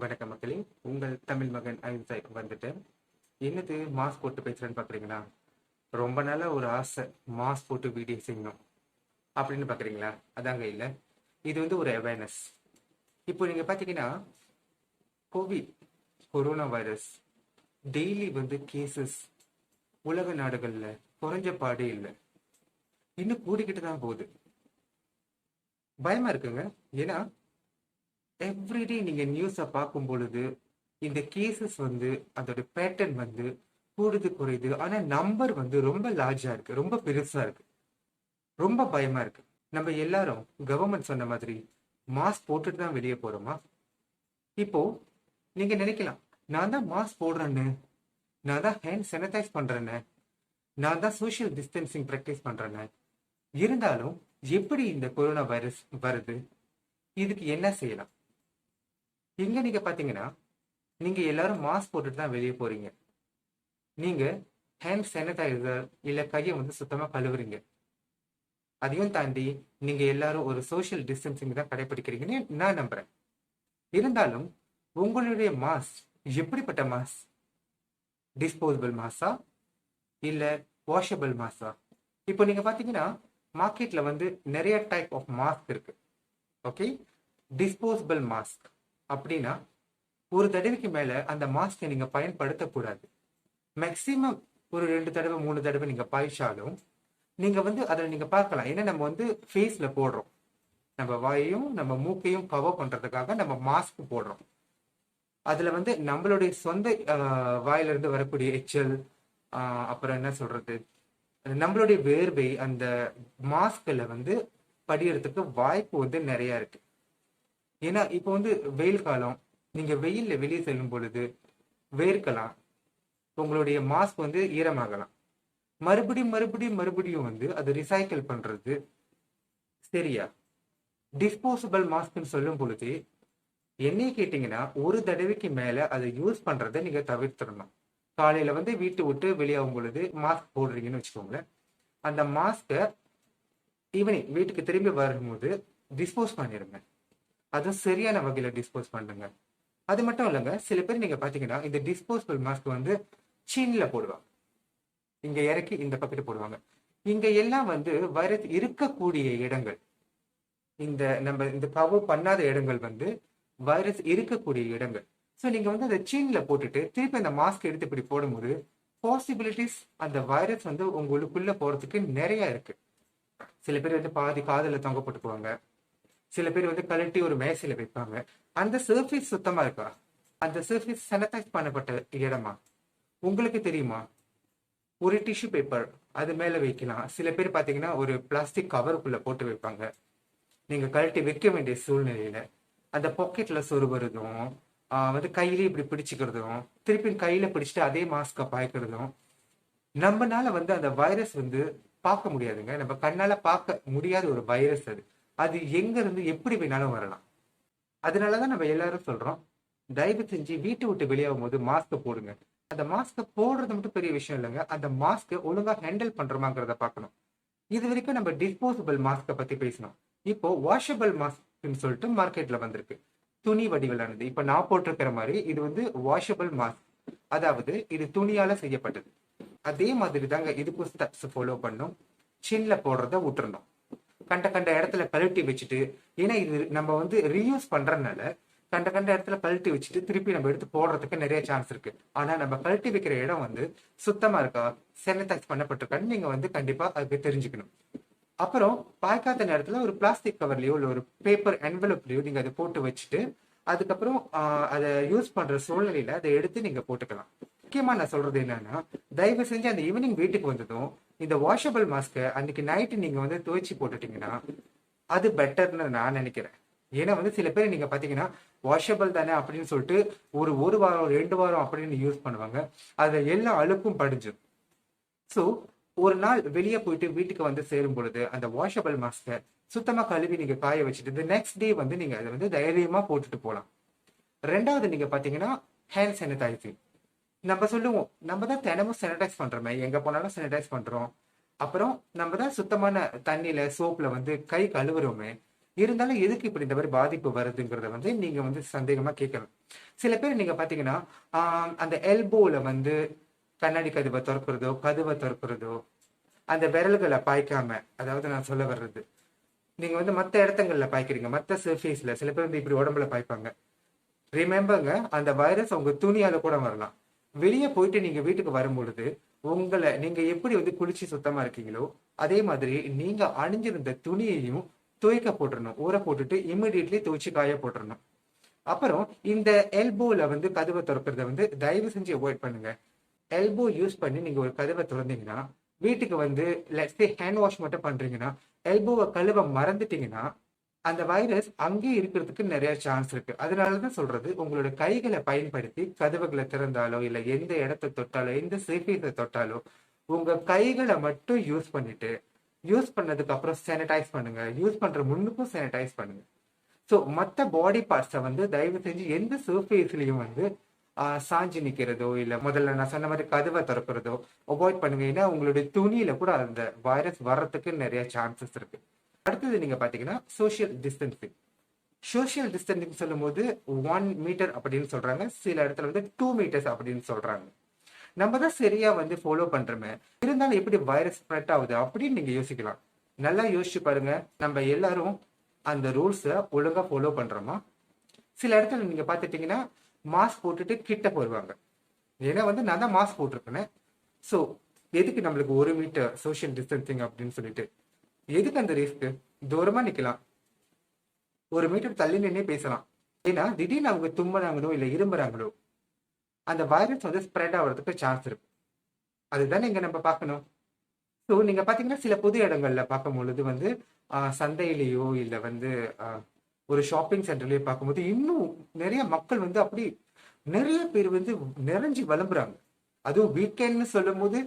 வணக்கம் மக்களே. உங்கள் தமிழ் மகன் ஐன்சாய் வந்துட்டேன். என்னது மாஸ்க் போட்டு பேசுறேன்னு பாக்குறீங்களா? ரொம்ப நாளா ஒரு ஆசை, மாஸ்க் போட்டு வீடியோ செய்யணும் அப்படின்னு பாக்குறீங்களா? அதாங்க இல்ல, இது வந்து ஒரு அவேர்னஸ். இப்போ நீங்க பாத்தீங்கன்னா, கோவிட் கொரோனா வைரஸ் டெய்லி வந்து கேசஸ் உலக நாடுகள்ல குறைஞ்ச பாடே இல்லை, இன்னும் கூடிக்கிட்டு தான் போகுது. பயமா இருக்குங்க. ஏன்னா எவ்ரிடே நீங்க நியூஸை பார்க்கும் பொழுது இந்த கேசஸ் வந்து அதோட பேட்டர்ன் வந்து கூடுது குறையுது, ஆனா நம்பர் வந்து ரொம்ப லார்ஜா இருக்கு, ரொம்ப பெருசா இருக்கு, ரொம்ப பயமா இருக்கு. நம்ம எல்லாரும் கவர்மெண்ட் சொன்ன மாதிரி மாஸ்க் போட்டுட்டு தான் வெளியே போறோமா? இப்போ நீங்க நினைக்கலாம், நான் தான் மாஸ்க் போடுறேன்னு, நான் தான் ஹேண்ட் சானிடைஸ் பண்றேன்னு, நான் தான் சோஷியல் டிஸ்டன்சிங் ப்ராக்டிஸ் பண்றேன்னு. இருந்தாலும் எப்படி இந்த கொரோனா வைரஸ் வருது? இதுக்கு என்ன செய்யலாம்? இங்க நீங்க பாத்தீங்கன்னா, நீங்க எல்லாரும் மாஸ்க் போட்டுட்டு தான் வெளியே போறீங்க. நீங்க ஹேண்ட் சானிடைசர் இல்ல கையை வந்து சுத்தமா கழுவுறீங்க. அதையும் தாண்டி நீங்க எல்லாரும் ஒரு சோஷியல் டிஸ்டன்சிங் தான் கடைபிடிக்கிறீங்கன்னு நான் நம்புறேன். இருந்தாலும் உங்களுடைய மாஸ்க் எப்படிப்பட்ட மாஸ்க்? டிஸ்போசபிள் மாஸா இல்ல வாஷபிள் மாஸா? இப்போ நீங்க பாத்தீங்கன்னா, மார்க்கெட்ல வந்து நிறைய டைப் ஆஃப் மாஸ்க் இருக்கு. ஓகே, டிஸ்போசபிள் மாஸ்க் அப்படின்னா ஒரு தடவைக்கு மேல அந்த மாஸ்கை நீங்க பயன்படுத்தக்கூடாது. மேக்சிமம் ஒரு 2 தடவை 3 தடவை நீங்க பாய்ச்சாலும் நீங்க வந்து அதை நீங்க பார்க்கலாம். ஏன்னா நம்ம வந்து ஃபேஸ்ல போடுறோம், நம்ம வாயையும் நம்ம மூக்கையும் கவர் பண்றதுக்காக நம்ம மாஸ்க் போடுறோம். அதுல வந்து நம்மளுடைய சொந்த வாயில இருந்து வரக்கூடிய எச்சல், அப்புறம் என்ன சொல்றது, நம்மளுடைய வேர்வை அந்த மாஸ்க்ல வந்து படியறதுக்கு வாய்ப்பு வந்து நிறைய இருக்கு. ஏன்னா இப்போ வந்து வெயில் காலம், நீங்க வெயில்ல வெளியே செல்லும் பொழுது வேர்க்கலாம், உங்களுடைய மாஸ்க் வந்து ஈரமாகலாம். மறுபடியும் மறுபடியும் மறுபடியும் வந்து அதை ரிசைக்கிள் பண்றது சரியா? டிஸ்போசபிள் மாஸ்க்னு சொல்லும் பொழுது என்னைய கேட்டீங்கன்னா, ஒரு தடவைக்கு மேல அதை யூஸ் பண்றதை நீங்க தவிர்த்திடணும். காலையில வந்து வீட்டு விட்டு வெளியாகும் பொழுது மாஸ்க் போடுறீங்கன்னு வச்சுக்கோங்களேன், அந்த மாஸ்கை ஈவினிங் வீட்டுக்கு திரும்பி வரும்போது டிஸ்போஸ் பண்ணிடுங்க. அதுவும் சரியான வகையில டிஸ்போஸ் பண்ணுங்க. அது மட்டும் இல்லைங்க, சில பேர் நீங்க பாத்தீங்கன்னா இந்த டிஸ்போசபிள் மாஸ்க் வந்து சீன்ல போடுவாங்க, இங்க இறக்கி இந்த பக்கெட் போடுவாங்க. இங்க எல்லாம் வந்து வைரஸ் இருக்கக்கூடிய இடங்கள், இந்த நம்ம இந்த கவர் பண்ணாத இடங்கள் வந்து வைரஸ் இருக்கக்கூடிய இடங்கள். ஸோ நீங்க வந்து அதை சீன்ல போட்டுட்டு திருப்பி அந்த மாஸ்க் எடுத்து இப்படி போடும்போது பாசிபிலிட்டிஸ் அந்த வைரஸ் வந்து உங்களுக்குள்ள போறதுக்கு நிறைய இருக்கு. சில பேர் வந்து பாதி காதுல தொங்க போட்டுக்குவாங்க, சில பேர் வந்து கழட்டி ஒரு மேசையில வைப்பாங்க. அந்த சர்ஃபேஸ் சுத்தமா இருக்கா? அந்த சர்ஃபேஸ் சானிடைஸ் பண்ணப்பட்ட இடமா? உங்களுக்கு தெரியுமா? ஒரு டிஷ்யூ பேப்பர் அது மேல வைக்கலாம். சில பேர் பாத்தீங்கன்னா ஒரு பிளாஸ்டிக் கவருக்குள்ள போட்டு வைப்பாங்க. நீங்க கழட்டி வைக்க வேண்டிய சூழ்நிலையில அந்த பாக்கெட்ல சொருவறதும், வந்து கையிலேயே இப்படி பிடிச்சுக்கிறதும், திருப்பி கையில பிடிச்சிட்டு அதே மாஸ்க பாய்க்கிறதும், நம்மனால வந்து அந்த வைரஸ் வந்து பார்க்க முடியாதுங்க. நம்ம கண்ணால பார்க்க முடியாத ஒரு வைரஸ் அது. அது எங்க இருந்து எப்படி வேணாலும் வரலாம். அதனாலதான் நம்ம எல்லாரும் சொல்றோம், தயவு செஞ்சு வீட்டை விட்டு வெளியாகும் போது மாஸ்க போடுங்க. அந்த மாஸ்க போடுறது மட்டும் பெரிய விஷயம் இல்லைங்க, அந்த மாஸ்க ஒழுங்கா ஹேண்டில் பண்றோமாங்கிறத பார்க்கணும். இது வரைக்கும் நம்ம டிஸ்போசபிள் மாஸ்க பத்தி பேசணும். இப்போ வாஷபிள் மாஸ்க்னு சொல்லிட்டு மார்க்கெட்ல வந்திருக்கு, துணி வடிவிலானது. இப்ப நான் போட்டிருக்கிற மாதிரி இது வந்து வாஷபிள் மாஸ்க், அதாவது இது துணியால செய்யப்பட்டது. அதே மாதிரி தாங்க இதுக்கும் ஸ்டெப்ஸ் ஃபாலோ பண்ணும். சின்ல போடுறத விட்டுறணும், கண்ட கண்ட இடத்துல கழட்டி வச்சுட்டு, ஏன்னா இது நம்ம வந்து ரீயூஸ் பண்றதுனால கண்ட கண்ட இடத்துல கழட்டி வச்சுட்டு திருப்பி நம்ம எடுத்து போடுறதுக்கு நிறைய சான்ஸ் இருக்கு. ஆனா நம்ம கழட்டி வைக்கிற இடம் வந்து சுத்தமா இருக்கா, சானிடைஸ் பண்ணப்பட்டிருக்கான்னு நீங்க வந்து கண்டிப்பா அதுக்கு தெரிஞ்சுக்கணும். அப்புறம் பாய்க்காத நேரத்துல ஒரு பிளாஸ்டிக் கவர்லயோ இல்ல ஒரு பேப்பர் என்வலப்லயோ நீங்க அதை போட்டு வச்சுட்டு, அதுக்கப்புறம் அதை யூஸ் பண்ற சூழ்நிலையில அதை எடுத்து நீங்க போட்டுக்கலாம். முக்கியமா நான் சொல்றது என்னன்னா, தயவு செஞ்சு அந்த ஈவினிங் வீட்டுக்கு வந்ததும் இந்த வாஷபிள் மாஸ்க அன்னைக்கு நைட்டு நீங்க வந்து துவைச்சு போட்டுட்டீங்கன்னா அது பெட்டர்னு நான் நினைக்கிறேன். ஏன்னா வந்து சில பேர் நீங்க பாத்தீங்கன்னா வாஷபிள் தானே அப்படின்னு சொல்லிட்டு ஒரு வாரம் 2 வாரம் அப்படின்னு யூஸ் பண்ணுவாங்க, அதுல எல்லா அழுக்கும் படிஞ்சிடும். ஸோ ஒரு நாள் வெளியே போயிட்டு வீட்டுக்கு வந்து சேரும் பொழுது அந்த வாஷபிள் மாஸ்கை சுத்தமா கழுவி நீங்க காய வச்சுட்டு நெக்ஸ்ட் டே வந்து நீங்க அதை வந்து தைரியமா போட்டுட்டு போகலாம். ரெண்டாவது நீங்க பாத்தீங்கன்னா ஹேண்ட் சானிடைசிங். நம்ம சொல்லுவோம், நம்ம தான் தினமும் சானிடைஸ் பண்றோமே, எங்க போனாலும் சானிடைஸ் பண்றோம். அப்புறம் நம்ம தான் சுத்தமான தண்ணியில சோப்ல வந்து கை கழுவுறோமே. இருந்தாலும் எதுக்கு இப்படி இந்த மாதிரி பாதிப்பு வருதுங்கிறத வந்து நீங்க வந்து சந்தேகமா கேட்கலாம். சில பேர் நீங்க பாத்தீங்கன்னா அந்த எல்போல வந்து கண்ணாடி கதவை திறக்கிறதோ கதவை திறக்கிறதோ அந்த விரல்களை பாய்க்காம, அதாவது நான் சொல்ல வர்றது, நீங்க வந்து மத்த இடத்துங்கள்ல பாய்க்கிறீங்க, மத்த சர்ஃபேஸ்ல சில பேர் வந்து இப்படி உடம்புல பாய்ப்பாங்க. ரிமெம்பர்ங்க, அந்த வைரஸ் உங்க துணியால கூட வரலாம். வெளியே போயிட்டு நீங்க வீட்டுக்கு வரும் பொழுது உங்களை நீங்க எப்படி வந்து குளிச்சு சுத்தமா இருக்கீங்களோ அதே மாதிரி நீங்க அணிஞ்சிருந்த துணியையும் துவைக்க போட்டுறணும். ஊற போட்டுட்டு இமிடியட்லி துவைச்சு காய போட்டுறணும். அப்புறம் இந்த எல்போல வந்து கதவை திறக்கிறத வந்து தயவு செஞ்சு அவாய்ட் பண்ணுங்க. எல்போ யூஸ் பண்ணி நீங்க ஒரு கதவை திறந்தீங்கன்னா, வீட்டுக்கு வந்து லெட்ஸ் சே ஹேண்ட் வாஷ் மட்டும் பண்றீங்கன்னா, எல்போவை கழுவ மறந்துட்டீங்கன்னா அந்த வைரஸ் அங்கேயே இருக்கிறதுக்கு நிறைய சான்ஸ் இருக்கு. அதனாலதான் சொல்றது, உங்களோட கைகளை பயன்படுத்தி கதவுகளை திறந்தாலோ இல்ல எந்த இடத்த தொட்டாலோ எந்த சர்ஃபேஸை தொட்டாலோ உங்க கைகளை மட்டும் யூஸ் பண்ணிட்டு, யூஸ் பண்ணதுக்கு அப்புறம் சானிடைஸ் பண்ணுங்க. யூஸ் பண்ற முன்னுக்கும் சானிடைஸ் பண்ணுங்க. ஸோ மற்ற பாடி பார்ட்ஸை வந்து தயவு செஞ்சு எந்த சர்ஃபேஸ்லயும் வந்து சாஞ்சு நிக்கிறதோ இல்ல முதல்ல நான் சொன்ன மாதிரி கதவை திறக்கிறதோ அவாய்ட் பண்ணுங்க. ஏன்னா உங்களுடைய துணியில கூட அந்த வைரஸ் வர்றதுக்கு நிறைய சான்சஸ் இருக்கு. அடுத்தது நீங்க பாத்தீங்கன்னா சோஷியல் டிஸ்டன்சிங். சோஷியல் டிஸ்டன்சிங் சொல்லும் போது 1 மீட்டர் அப்படின்னு சொல்றாங்க, சில இடத்துல வந்து 2 மீட்டர்ஸ் அப்படின்னு சொல்றாங்க. நம்ம தான் சரியா வந்து ஃபாலோ பண்றோமே, இருந்தாலும் எப்படி வைரஸ் ஸ்ப்ரெட் ஆகுது அப்படின்னு நீங்க யோசிக்கலாம். நல்லா யோசிச்சு பாருங்க, நம்ம எல்லாரும் அந்த ரூல்ஸை ஒழுங்கா ஃபாலோ பண்றோமா? சில இடத்துல நீங்க பாத்துட்டீங்கன்னா மாஸ்க் போட்டுட்டு கிட்ட போடுவாங்க. ஏன்னா வந்து நான் தான் மாஸ்க் போட்டிருக்கேன். ஸோ எதுக்கு நம்மளுக்கு 1 மீட்டர் சோஷியல் டிஸ்டன்சிங் அப்படின்னு சொல்லிட்டு எதுக்கு அந்த ரிஸ்க்? தூரமா நிக்கலாம், 1 மீட்டர் தள்ளி நின்னே பேசலாம். ஏன்னா திடீர்னு அவங்க தும்புறாங்களோ இல்ல இரும்புறாங்களோ அந்த வைரஸ் வந்து ஸ்ப்ரெட் ஆகிறதுக்கு சான்ஸ் இருக்கு. அதுதானே இங்க நம்ம பார்க்கணும். ஸோ நீங்க பாத்தீங்கன்னா சில பொது இடங்கள்ல பார்க்கும் பொழுது வந்து சந்தையிலேயோ இல்ல வந்து ஒரு ஷாப்பிங் சென்டர்லயோ பார்க்கும்போது இன்னும் நிறைய மக்கள் வந்து அப்படி நிறைய பேர் வந்து நிறைஞ்சு வளம்புறாங்க. அதுவும் வீக்கெண்ட்னு சொல்லும் போது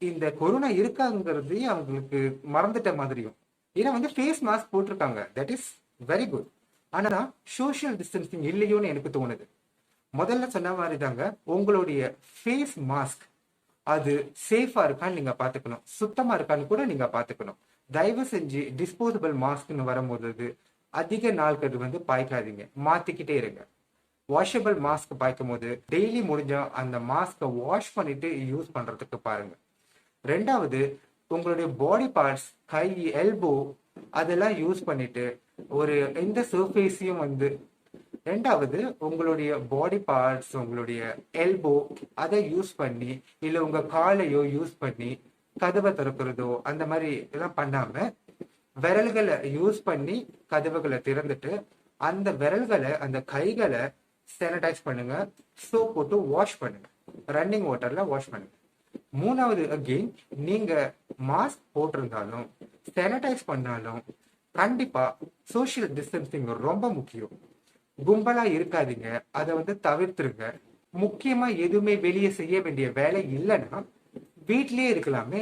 இந்த கொரோனா இருக்காங்கிறதே அவங்களுக்கு மறந்துட்ட மாதிரியும். ஏன்னா வந்து ஃபேஸ் மாஸ்க் போட்டிருக்காங்க, தட் இஸ் வெரி குட். ஆனா சோஷியல் டிஸ்டன்சிங் இல்லையோன்னு எனக்கு தோணுது. முதல்ல சொன்ன மாதிரி தாங்க, உங்களுடைய ஃபேஸ் மாஸ்க் அது சேஃபா இருக்கான்னு நீங்க பாத்துக்கணும், சுத்தமா இருக்கான்னு கூட நீங்க பாத்துக்கணும். தயவு செஞ்சு டிஸ்போசபிள் மாஸ்க்னு வரும்போது அதிக நாட்கள் வந்து பாய்க்காதீங்க, மாத்திக்கிட்டே இருங்க. வாஷபிள் மாஸ்க் பாய்க்கும் போது டெய்லி முடிஞ்சா அந்த மாஸ்கை வாஷ் பண்ணிட்டு யூஸ் பண்றதுக்கு பாருங்க. ரெண்டாவது, உங்களுடைய பாடி பார்ட்ஸ் கை எல்போ அதெல்லாம் யூஸ் பண்ணிட்டு ஒரு எந்த சர்ஃபேஸையும் வந்து ரெண்டாவது உங்களுடைய பாடி பார்ட்ஸ் உங்களுடைய எல்போ அதை யூஸ் பண்ணி இல்ல உங்க காலையோ யூஸ் பண்ணி கதவை திறக்கிறதோ அந்த மாதிரி எல்லாம் பண்ணாம விரல்களை யூஸ் பண்ணி கதவுகளை திறந்துட்டு அந்த விரல்களை அந்த கைகளை சானிடைஸ் பண்ணுங்க, சோப் போட்டு வாஷ் பண்ணுங்க, ரன்னிங் வாட்டர்ல வாஷ் பண்ணுங்க. மூணாவது, அகெயின் நீங்க மாஸ்க் போட்டிருந்தாலும் சானிடைஸ் பண்ணாலும் கண்டிப்பா சோஷியல் டிஸ்டன்சிங் ரொம்ப முக்கியம். கும்பலா இருக்காதீங்க, அதை வந்து தவிர்த்துருங்க. முக்கியமா எதுவுமே வெளியே செய்ய வேண்டிய வேலை இல்லைன்னா வீட்லயே இருக்கலாமே,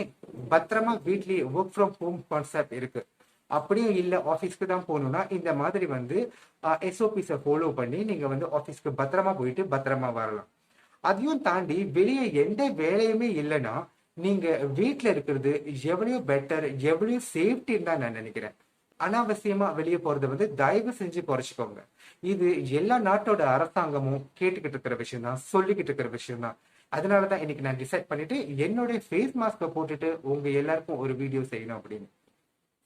பத்திரமா வீட்லயே ஒர்க் ஃப்ரம் ஹோம் கான்செப்ட் இருக்கு. அப்படியும் இல்லை ஆஃபீஸ்க்கு தான் போகணும்னா இந்த மாதிரி வந்து எஸ்ஓபிஸை ஃபாலோ பண்ணி நீங்க வந்து ஆஃபீஸ்க்கு பத்திரமா போயிட்டு பத்திரமா வரலாம். அதையும் தாண்டி வெளியே எந்த வேலையுமே இல்லைன்னா நீங்க வீட்டுல இருக்கிறது எவ்வளவு பெட்டர், எவ்வளவு சேஃப்டின்னு தான் நான் நினைக்கிறேன். அனாவசியமா வெளியே போறதை வந்து தயவு செஞ்சு குறைச்சிக்கோங்க. இது எல்லா நாட்டோட அரசாங்கமும் கேட்டுக்கிட்டு இருக்கிற விஷயம் தான், சொல்லிக்கிட்டு இருக்கிற விஷயம் தான். அதனாலதான் இன்னைக்கு நான் டிசைட் பண்ணிட்டு என்னுடைய ஃபேஸ் மாஸ்கை போட்டுட்டு உங்க எல்லாருக்கும் ஒரு வீடியோ செய்யணும் அப்படின்னு.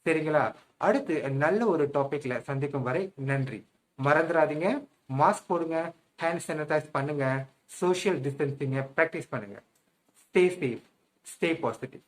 சரிங்களா? அடுத்து நல்ல ஒரு டாபிக்ல சந்திக்கும் வரை நன்றி. மறந்துடாதீங்க, மாஸ்க் போடுங்க, ஹேண்ட் சானிடைஸ் பண்ணுங்க, சோஷியல் டிஸ்டன்சிங்க பிராக்டிஸ் பண்ணுங்க. Stay safe, stay positive.